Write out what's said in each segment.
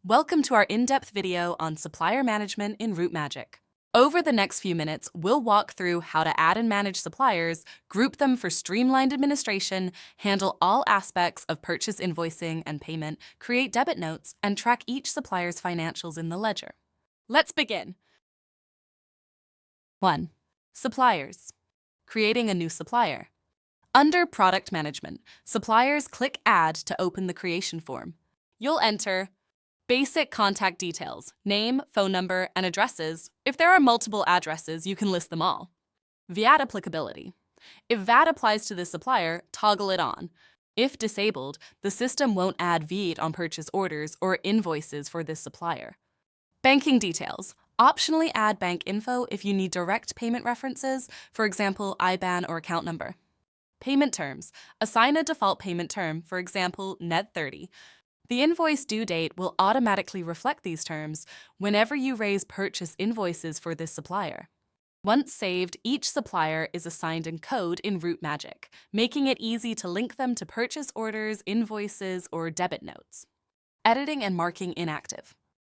Welcome to our in-depth video on supplier management in RouteMagic. Over the next few minutes, we'll walk through how to add and manage suppliers, group them for streamlined administration, handle all aspects of purchase invoicing and payment, create debit notes, and track each supplier's financials in the ledger. Let's begin. 1. Suppliers. Creating a new supplier. Under Product Management, suppliers click Add to open the creation form. You'll enter basic contact details, name, phone number, and addresses. If there are multiple addresses, you can list them all. VAT applicability. If VAT applies to this supplier, toggle it on. If disabled, the system won't add VAT on purchase orders or invoices for this supplier. Banking details. Optionally add bank info if you need direct payment references, for example, IBAN or account number. Payment terms. Assign a default payment term, for example, net 30. The invoice due date will automatically reflect these terms whenever you raise purchase invoices for this supplier. Once saved, each supplier is assigned a code in RouteMagic, making it easy to link them to purchase orders, invoices, or debit notes. Editing and marking inactive.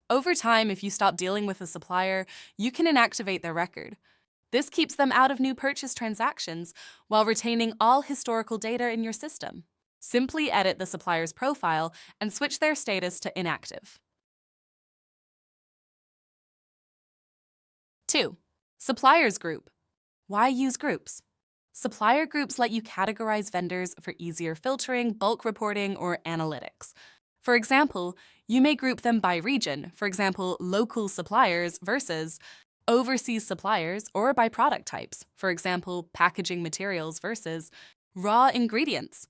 Over time, if you stop dealing with a supplier, you can inactivate their record. This keeps them out of new purchase transactions while retaining all historical data in your system. Simply edit the supplier's profile and switch their status to inactive. 2. Suppliers group. Why use groups? Supplier groups let you categorize vendors for easier filtering, bulk reporting, or analytics. For example, you may group them by region, for example, local suppliers versus overseas suppliers, or by product types, for example, packaging materials versus raw ingredients.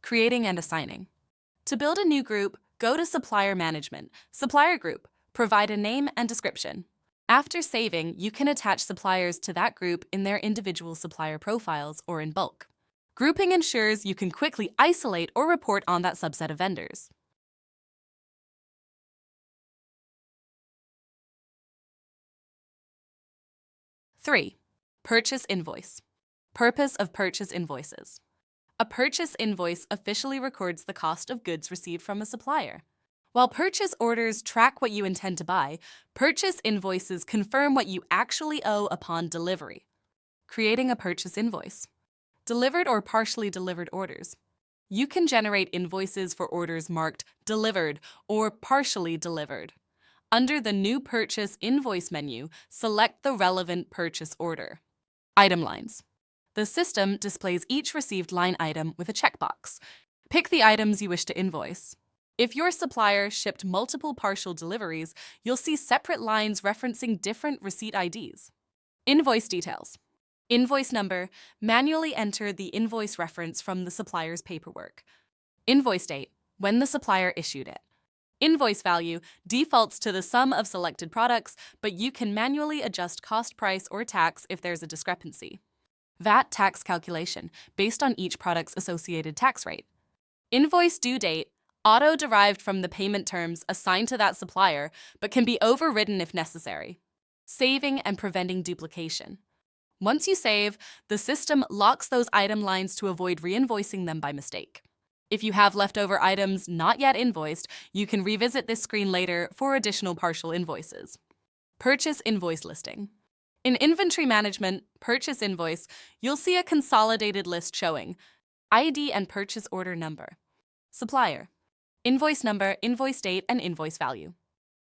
Creating and assigning. To build a new group, go to Supplier Management, Supplier Group, provide a name and description. After saving, you can attach suppliers to that group in their individual supplier profiles or in bulk. Grouping ensures you can quickly isolate or report on that subset of vendors. Three. Purchase invoice. Purpose of purchase invoices. A purchase invoice officially records the cost of goods received from a supplier. While purchase orders track what you intend to buy, purchase invoices confirm what you actually owe upon delivery. Creating a purchase invoice. Delivered or partially delivered orders. You can generate invoices for orders marked delivered or partially delivered. Under the New Purchase Invoice menu, select the relevant purchase order. Item lines. The system displays each received line item with a checkbox. Pick the items you wish to invoice. If your supplier shipped multiple partial deliveries, you'll see separate lines referencing different receipt IDs. Invoice details. Invoice number. Manually enter the invoice reference from the supplier's paperwork. Invoice date. When the supplier issued it. Invoice value defaults to the sum of selected products, but you can manually adjust cost price or tax if there's a discrepancy. VAT tax calculation, based on each product's associated tax rate. Invoice due date, auto-derived from the payment terms assigned to that supplier, but can be overridden if necessary. Saving and preventing duplication. Once you save, the system locks those item lines to avoid re-invoicing them by mistake. If you have leftover items not yet invoiced, you can revisit this screen later for additional partial invoices. Purchase invoice listing. In Inventory Management, Purchase Invoice, you'll see a consolidated list showing ID and purchase order number, supplier, invoice number, invoice date, and invoice value,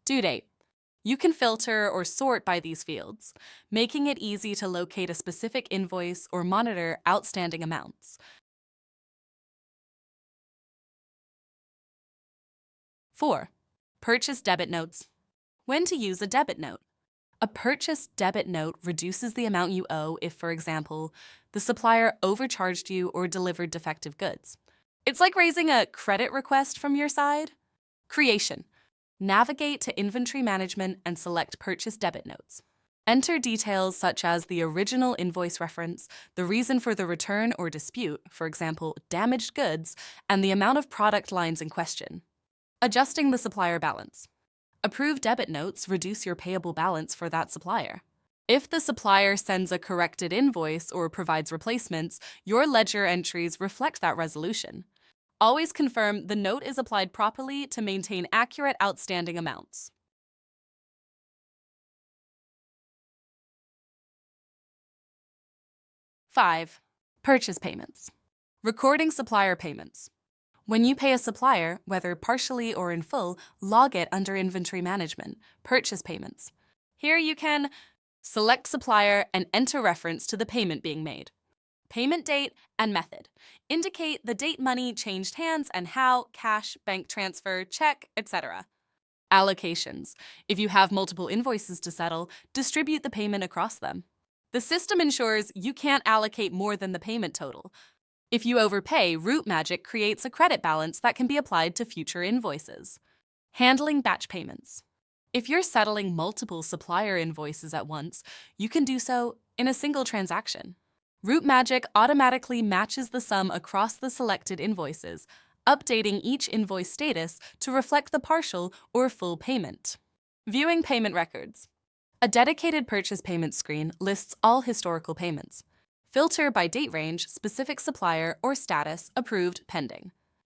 due date. You can filter or sort by these fields, making it easy to locate a specific invoice or monitor outstanding amounts. 4. Purchase debit notes. When to use a debit note. A purchase debit note reduces the amount you owe if, for example, the supplier overcharged you or delivered defective goods. It's like raising a credit request from your side. Creation. Navigate to Inventory Management and select Purchase Debit Notes. Enter details such as the original invoice reference, the reason for the return or dispute, for example, damaged goods, and the amount of product lines in question. Adjusting the supplier balance. Approved debit notes reduce your payable balance for that supplier. If the supplier sends a corrected invoice or provides replacements, your ledger entries reflect that resolution. Always confirm the note is applied properly to maintain accurate outstanding amounts. Five, purchase payments. Recording supplier payments. When you pay a supplier, whether partially or in full, log it under Inventory Management, Purchase Payments. Here you can select supplier and enter reference to the payment being made. Payment date and method. Indicate the date money changed hands and how, cash, bank transfer, check, etc. Allocations. If you have multiple invoices to settle, distribute the payment across them. The system ensures you can't allocate more than the payment total. If you overpay, RouteMagic creates a credit balance that can be applied to future invoices. Handling batch payments. If you're settling multiple supplier invoices at once, you can do so in a single transaction. RouteMagic automatically matches the sum across the selected invoices, updating each invoice status to reflect the partial or full payment. Viewing payment records. A dedicated purchase payment screen lists all historical payments. Filter by date range, specific supplier, or status, approved, pending.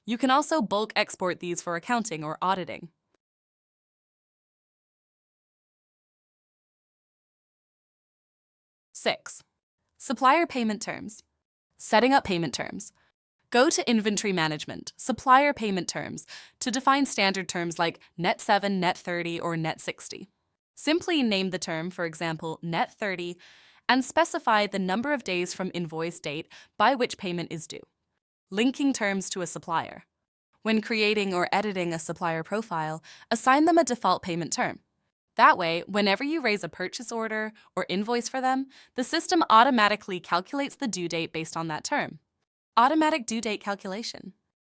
You can also bulk export these for accounting or auditing. Six, supplier payment terms. Setting up payment terms. Go to Inventory Management, Supplier Payment Terms, to define standard terms like net 7, net 30, or net 60. Simply name the term, for example, net 30, and specify the number of days from invoice date by which payment is due. Linking terms to a supplier. When creating or editing a supplier profile, assign them a default payment term. That way, whenever you raise a purchase order or invoice for them, the system automatically calculates the due date based on that term. Automatic due date calculation.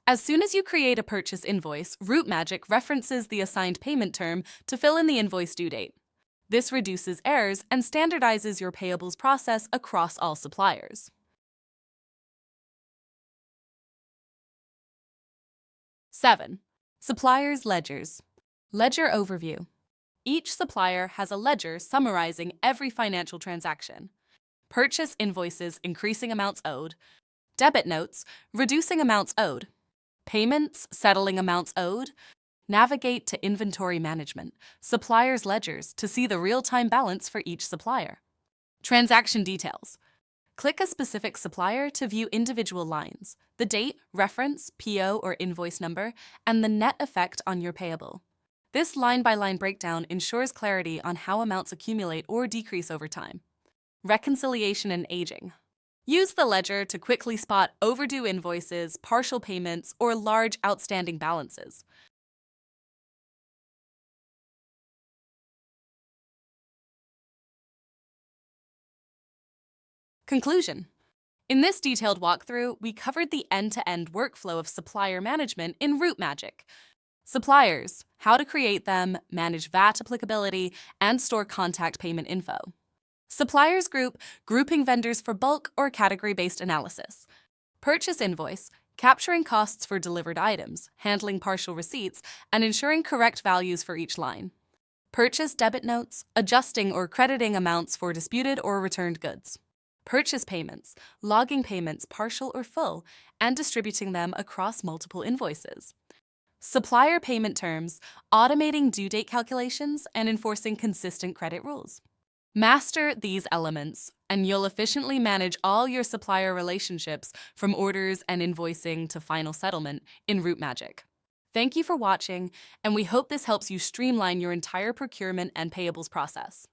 As soon as you create a purchase invoice, RouteMagic references the assigned payment term to fill in the invoice due date. This reduces errors and standardizes your payables process across all suppliers. 7. Suppliers' ledgers. Ledger overview. Each supplier has a ledger summarizing every financial transaction. Purchase invoices increasing amounts owed. Debit notes reducing amounts owed. Payments settling amounts owed. Navigate to Inventory Management, Suppliers' Ledgers to see the real-time balance for each supplier. Transaction details. Click a specific supplier to view individual lines, the date, reference, PO or invoice number, and the net effect on your payable. This line-by-line breakdown ensures clarity on how amounts accumulate or decrease over time. Reconciliation and aging. Use the ledger to quickly spot overdue invoices, partial payments, or large outstanding balances. Conclusion. In this detailed walkthrough, we covered the end-to-end workflow of supplier management in RouteMagic. Suppliers, how to create them, manage VAT applicability, and store contact payment info. Suppliers group, grouping vendors for bulk or category-based analysis. Purchase invoice, capturing costs for delivered items, handling partial receipts, and ensuring correct values for each line. Purchase debit notes, adjusting or crediting amounts for disputed or returned goods. Purchase payments, logging payments partial or full, and distributing them across multiple invoices. Supplier payment terms, automating due date calculations and enforcing consistent credit rules. Master these elements, and you'll efficiently manage all your supplier relationships from orders and invoicing to final settlement in RouteMagic. Thank you for watching, and we hope this helps you streamline your entire procurement and payables process.